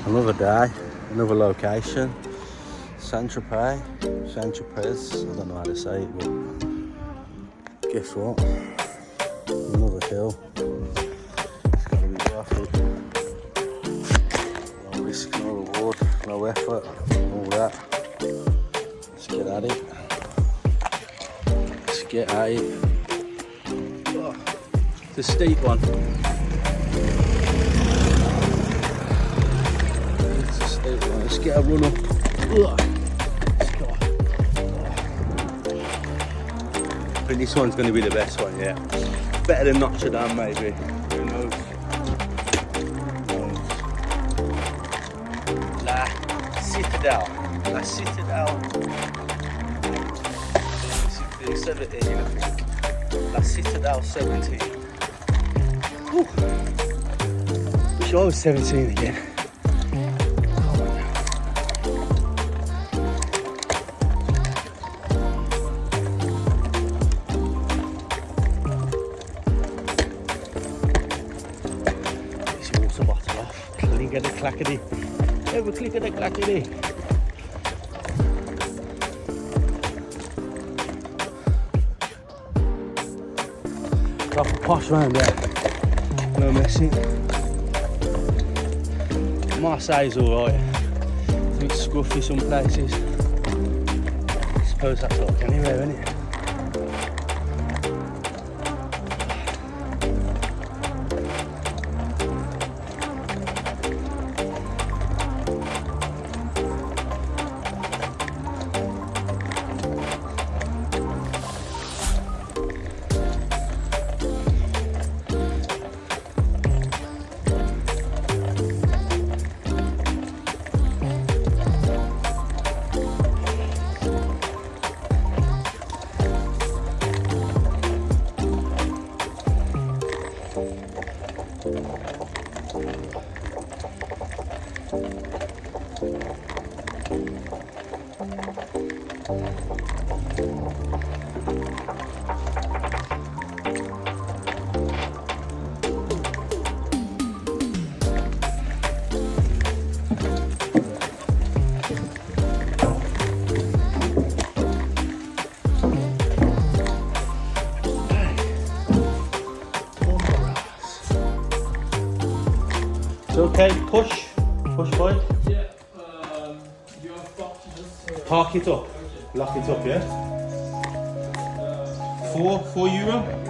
Another day, another location. Saint-Tropez, I don't know how to say it, but guess what? Another hill. It's gotta be worth it. No risk, no reward, no effort, all that. Let's get at it. Let's get at it. Oh, it's a steep one. It's a steep one. Let's get a run up. Let's go. I think this one's going to be the best one, yeah. Better than Notre Dame, maybe. Who knows? La Citadelle. 17, I think. La Citadelle 17. Whew. Wish I was 17 again. This water bottle off. Clink at the clackety. Ever click at the clackety. Proper posh round there, no messing. Marseille's alright, I think it's scruffy some places. I suppose that's like anywhere, isn't it? Okay, push boy. Yeah, you have parked. Park it up, lock it up, yeah? €4.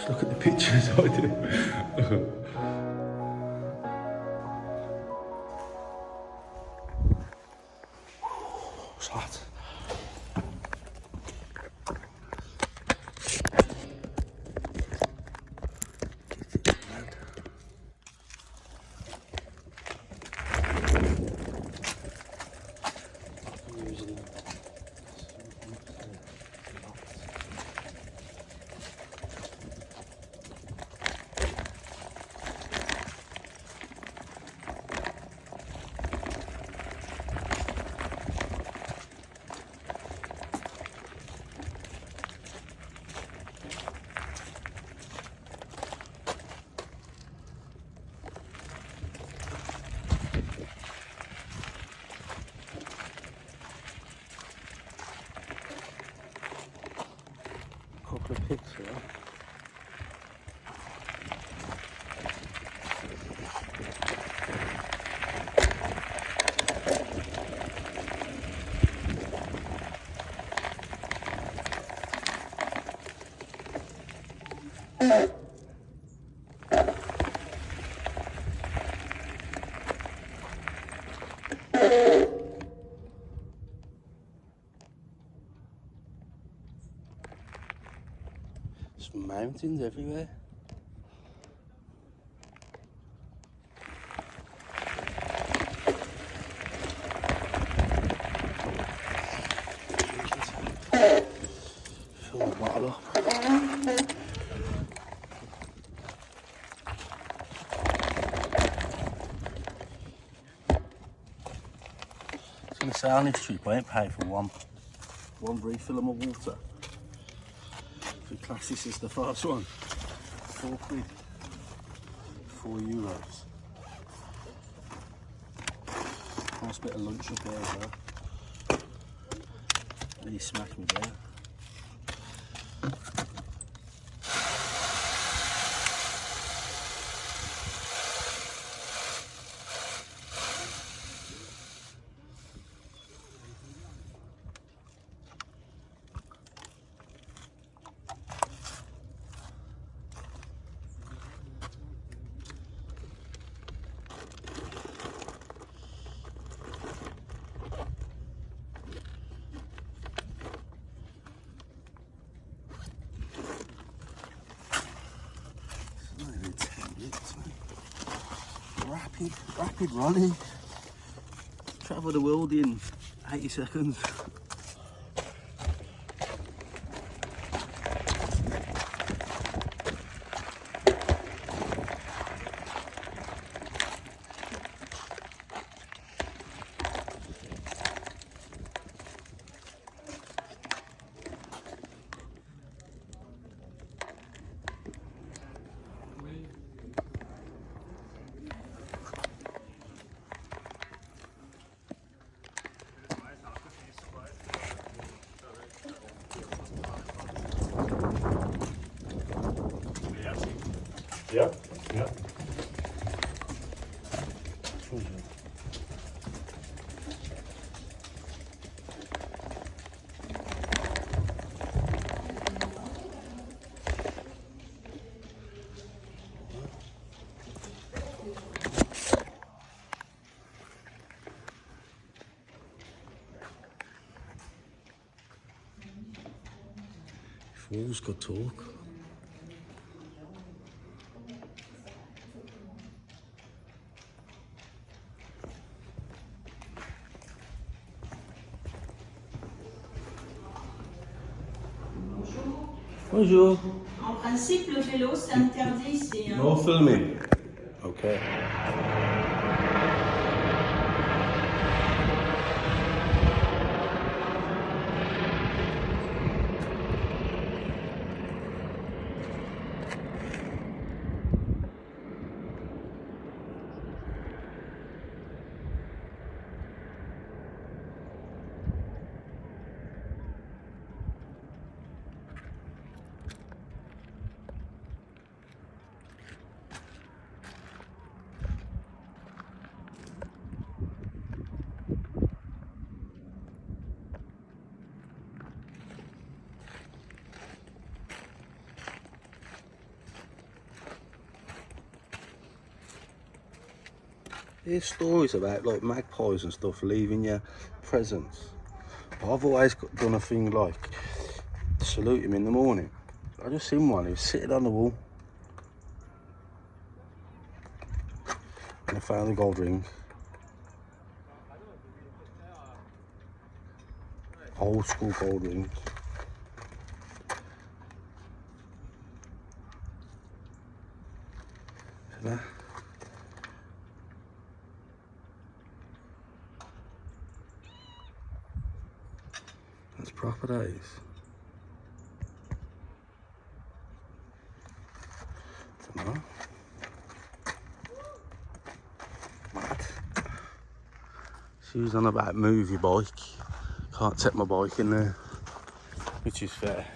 Just look at the pictures I do. What's that? Couple of pigs here. There's mountains everywhere. Fill the bottle up. I was going to say on this trip I ain't paid for one refill of my water. If we class this as the first one, £4. €4. Nice bit of lunch up there as well. Really smacked me down. Rapid Ronnie. Travel the world in 80 seconds. Ja, ja. Fool's got talk. Bonjour. En principe, le vélo, c'est interdit ici. Hein. No filming. Okay. hear stories about like magpies and stuff leaving you presents. I've always done a thing like salute him in the morning. I just seen one, he was sitting on the wall. And I found the gold ring. Old school gold ring. See that? That's proper, that is. Dunno. Mad. She was on about movie bike. Can't take my bike in there, which is fair.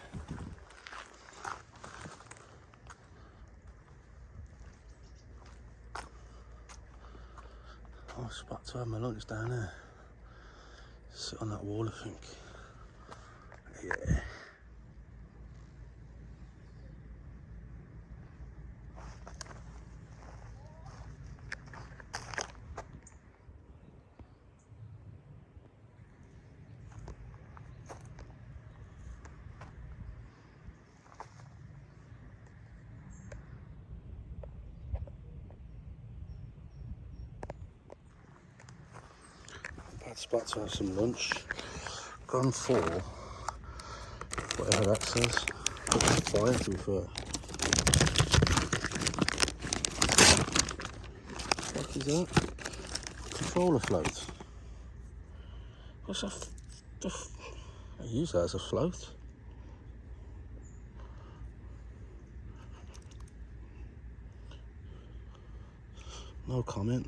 I was about to have my lunch down there. Sit on that wall, I think. Yeah. Bad spot to have some lunch. Gone for whatever that says. Fire, to be fair. What is that? Controller float. What's that? I use that as a float. No comment.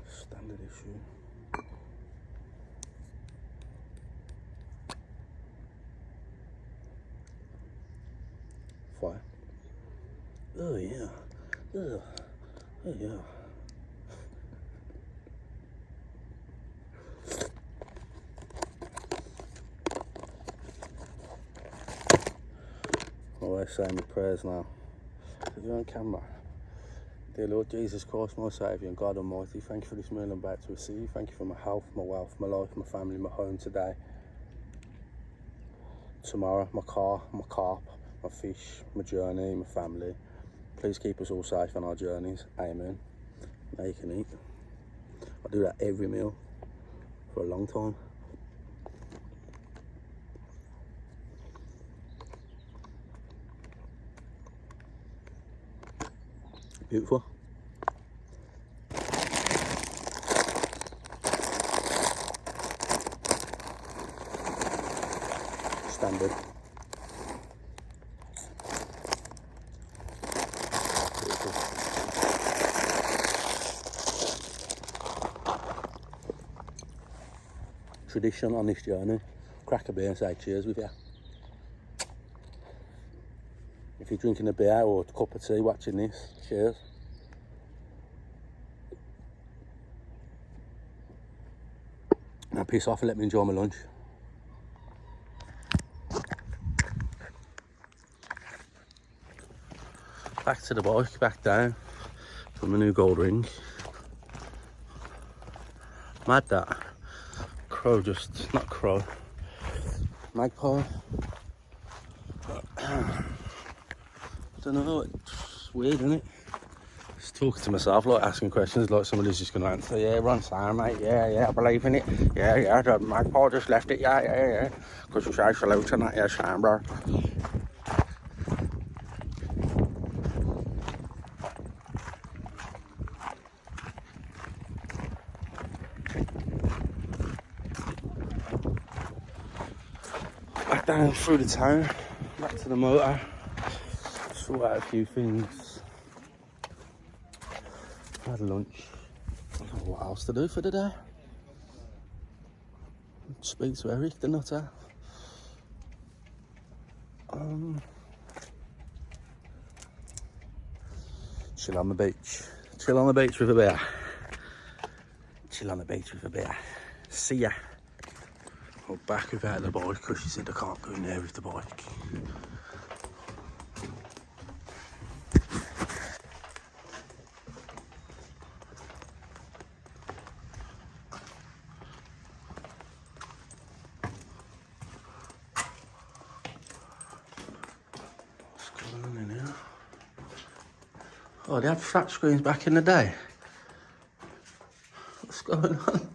Standard issue. Fire. Oh yeah. Oh yeah. Always saying my prayers now. If you're on camera. Dear Lord Jesus Christ, my Saviour and God Almighty, thank you for this meal I'm about to receive. Thank you for my health, my wealth, my life, my family, my home today. Tomorrow, my car, my carp, my fish, my journey, my family. Please keep us all safe on our journeys. Amen. Now you can eat. I do that every meal for a long time. Beautiful. Standard. Beautiful. Tradition on this journey. Crack a beer and say cheers with you. If you're drinking a beer or a cup of tea watching this, cheers. Now piss off and let me enjoy my lunch. Back to the bike, back down from the new gold ring. Mad that. Crow just, not crow, magpie. I don't know, it's weird, isn't it? Just talking to myself, like asking questions like somebody's just going to answer. Yeah, Ron, sorry, mate. Yeah, I believe in it. Yeah, the magpie just left it. Yeah. Because you say salute and that, yeah, Sam, bro. Back down through the town, back to the motor. Sort out a few things. Had lunch. I don't know what else to do for the day. Speak to Eric, the nutter. Chill on the beach. Chill on the beach with a beer. Chill on the beach with a beer. See ya. I'll back without the bike because she said I can't go in there with the bike. Oh, they had flat screens back in the day. What's going on?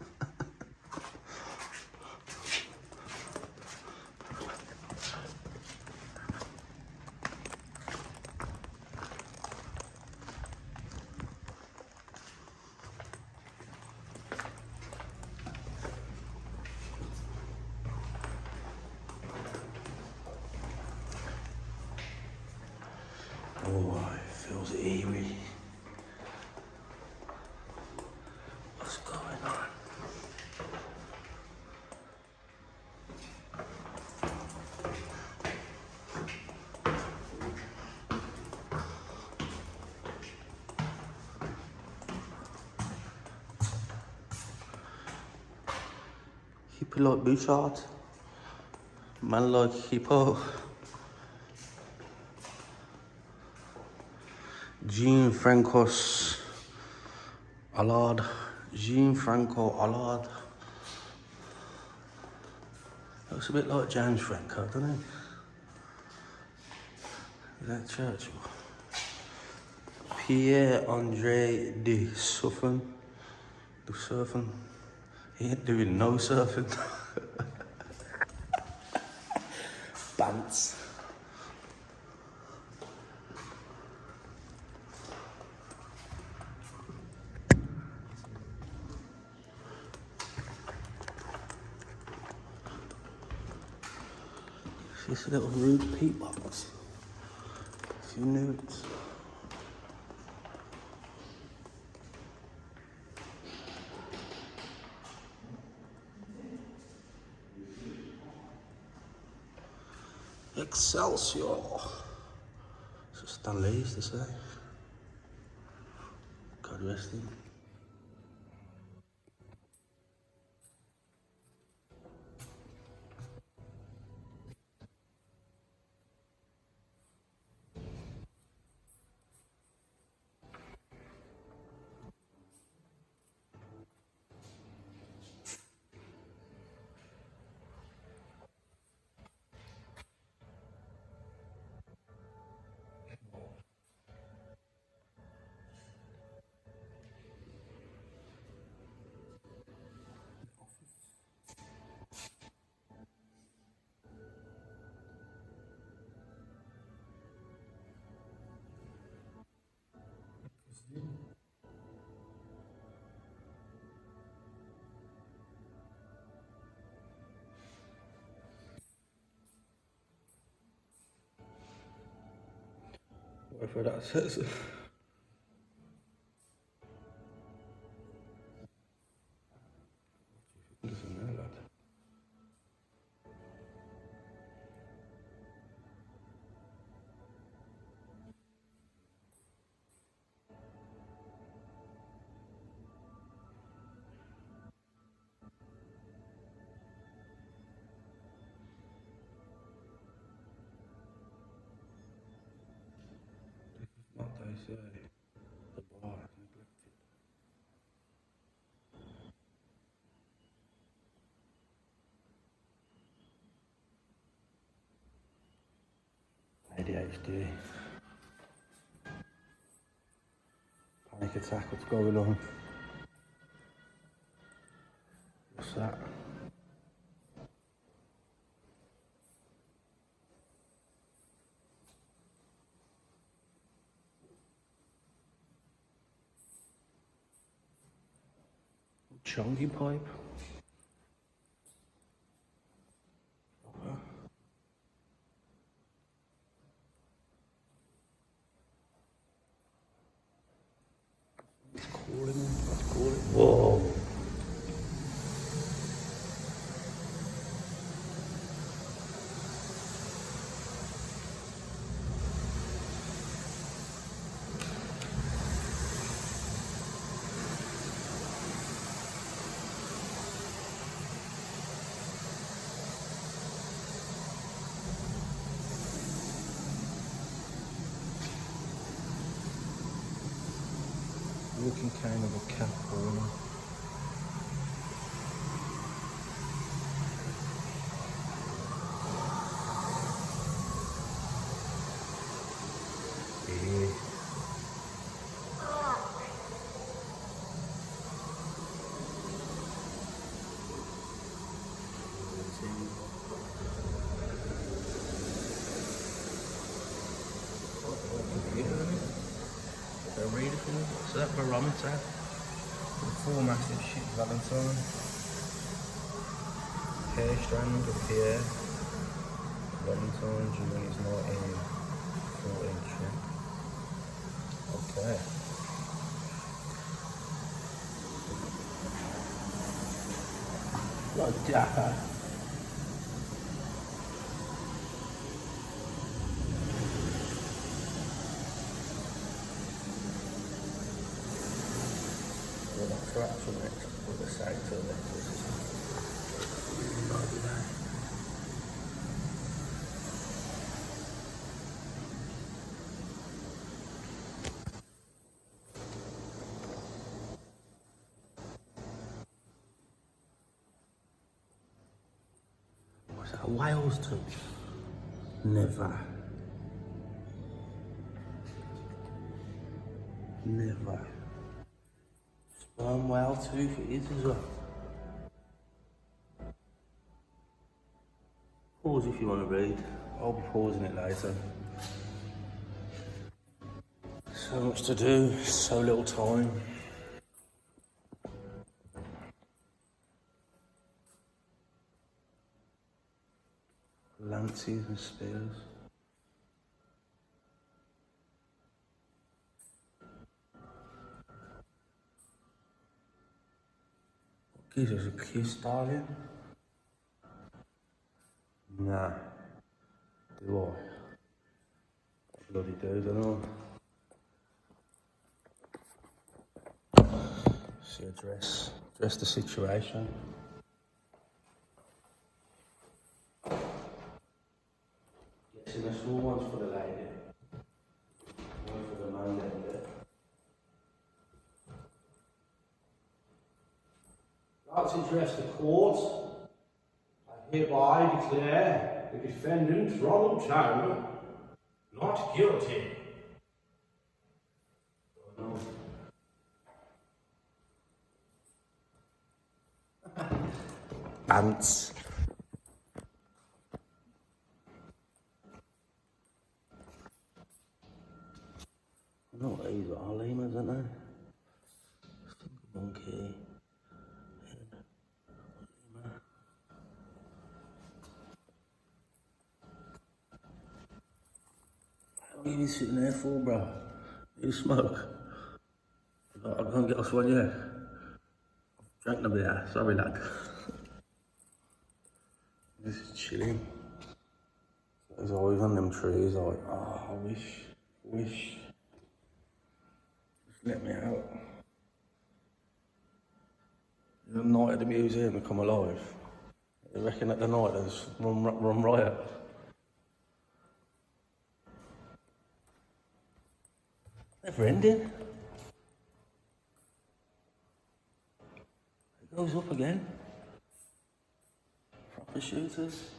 Oh, it feels eerie. What's going on? Hippie like Bouchard. Man like Hippo. Jean Francos Allard. Jean Franco Allard. Looks a bit like James Franco, doesn't it? Is that Churchill? Pierre-Andre de Suffren. Do surfing. He ain't doing no surfing. Bants. Just a little rude peat box. A few nudes. Excelsior. So Stanley's to say. God rest him. Whatever that says. Doesn't know that. What they say. The bar neglected. 'ADHD. Panic attack, what's going on? What's that? Chunky pipe? It's calling him. That's calling. Whoa. Looking kind of a cat corner. So that barometer, the 4 massive ship Valentine, hair strand of Pierre, Valentine during his 1914 trip. Okay. What a dapper. Traps on it with the side to it. What's that, a whale's tooth? Never. Never. Sperm whale tooth it is as well. Pause if you want to read. I'll be pausing it later. So much to do, so little time. Lances and spears. Gives us a kiss, darling. Nah. Do I? Bloody do, don't I? See, address the situation. Getting the small ones for the lady. One for the man down there. I'd like to address the court. I hereby declare the defendant, Ronald Turner, not guilty. Ants. I know what these are, lemurs, aren't they? Monkey. What are you sitting there for, bro? You smoke? I can't get us one yet. Drank the beer, sorry lad. This is chilling. There's always on them trees, like, oh, I wish. Just let me out. The night at the museum to come alive. You reckon at the night there's run riot? Never ending. It goes up again. Proper shooters.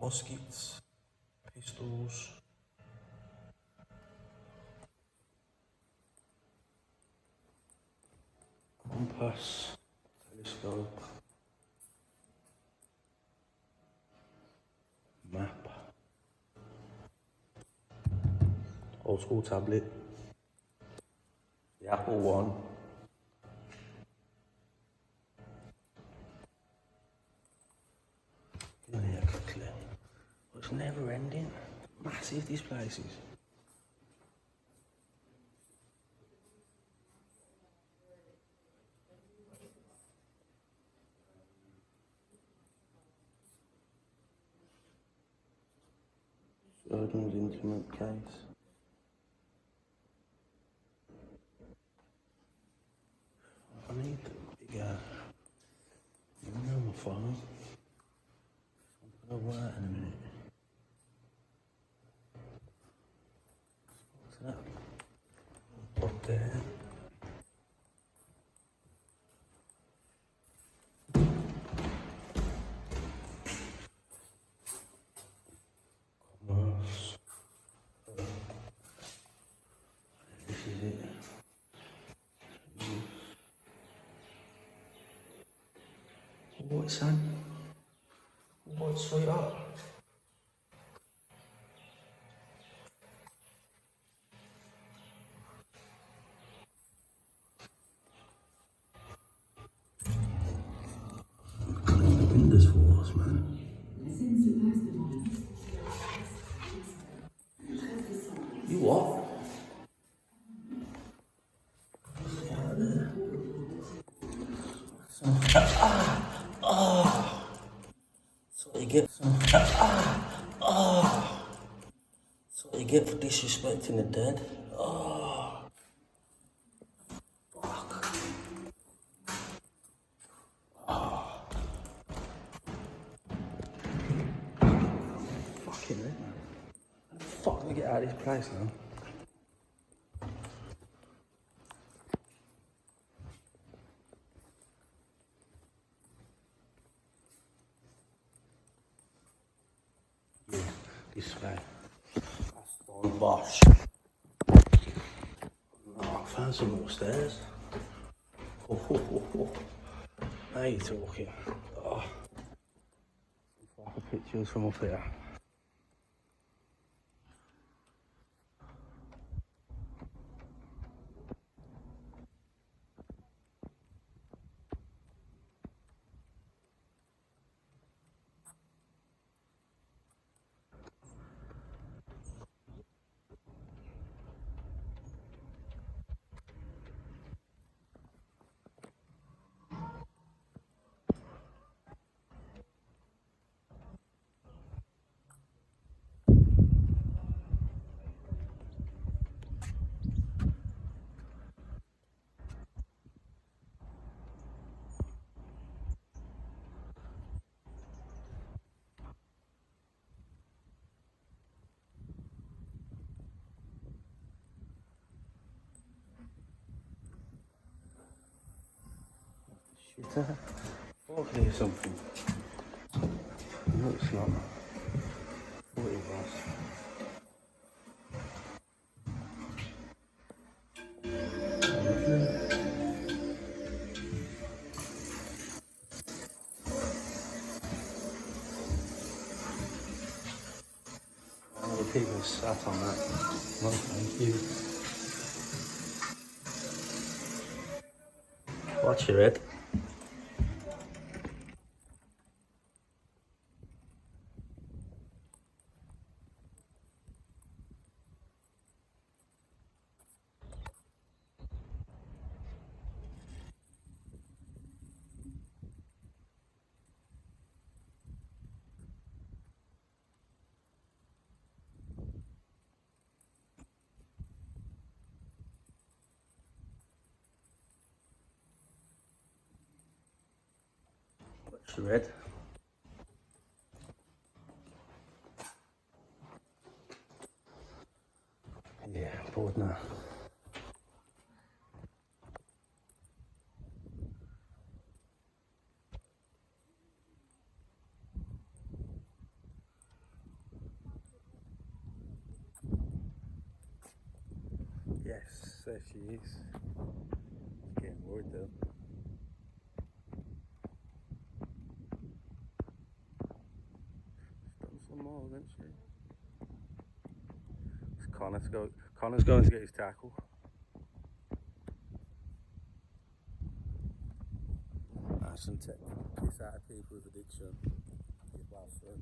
Muskets. Pistols. Compass. Telescope. Map. Old school tablet. The Apple one. Get in here quickly. It's never ending. Massive, these places. Surgeon's intimate case. I need the bigger. You know my phone. I'm gonna work in a minute. What's that? Up there. Commerce. This is it. What, son? What, sweetheart? yours, man. You what? That's what you get. That's what you get for disrespecting the dead. Oh, fuck. Fucking it, man. Fuck, let me get out of this place now. Yeah, this way. That's on bosh. Oh, I found some upstairs. Oh. Now you're talking. Oh. Some proper pictures from up here. Shit. Fuck, there's something. No, it's not. I thought it was. All the people sat on that. No, thank you. Watch your head. Watch your head. Yeah, I'm bored now. Yes, there she is. Getting worried though. She's done some more, hasn't she? Connor's going to get his tackle. I shouldn't take this out of people with addiction. You bastard.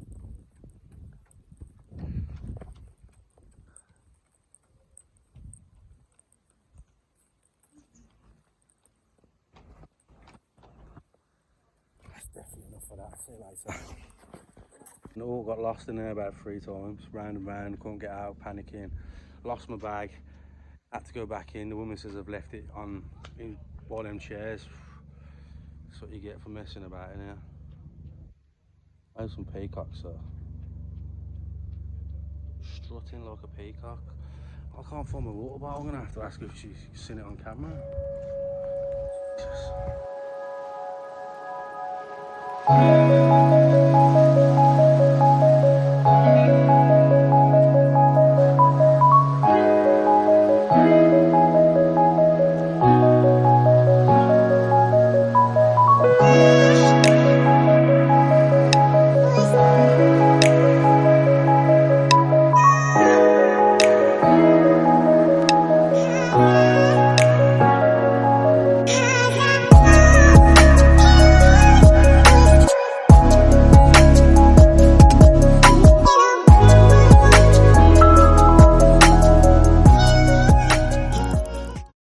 That's definitely enough for that. See you later. No, got lost in there about 3 times. Round and round, couldn't get out, panicking. Lost my bag. Had to go back in. The woman says I've left it on in one of them chairs. That's what you get for messing about in here. I have some peacocks though. Strutting like a peacock. I can't find my water bottle. I'm gonna have to ask if she's seen it on camera. Jesus.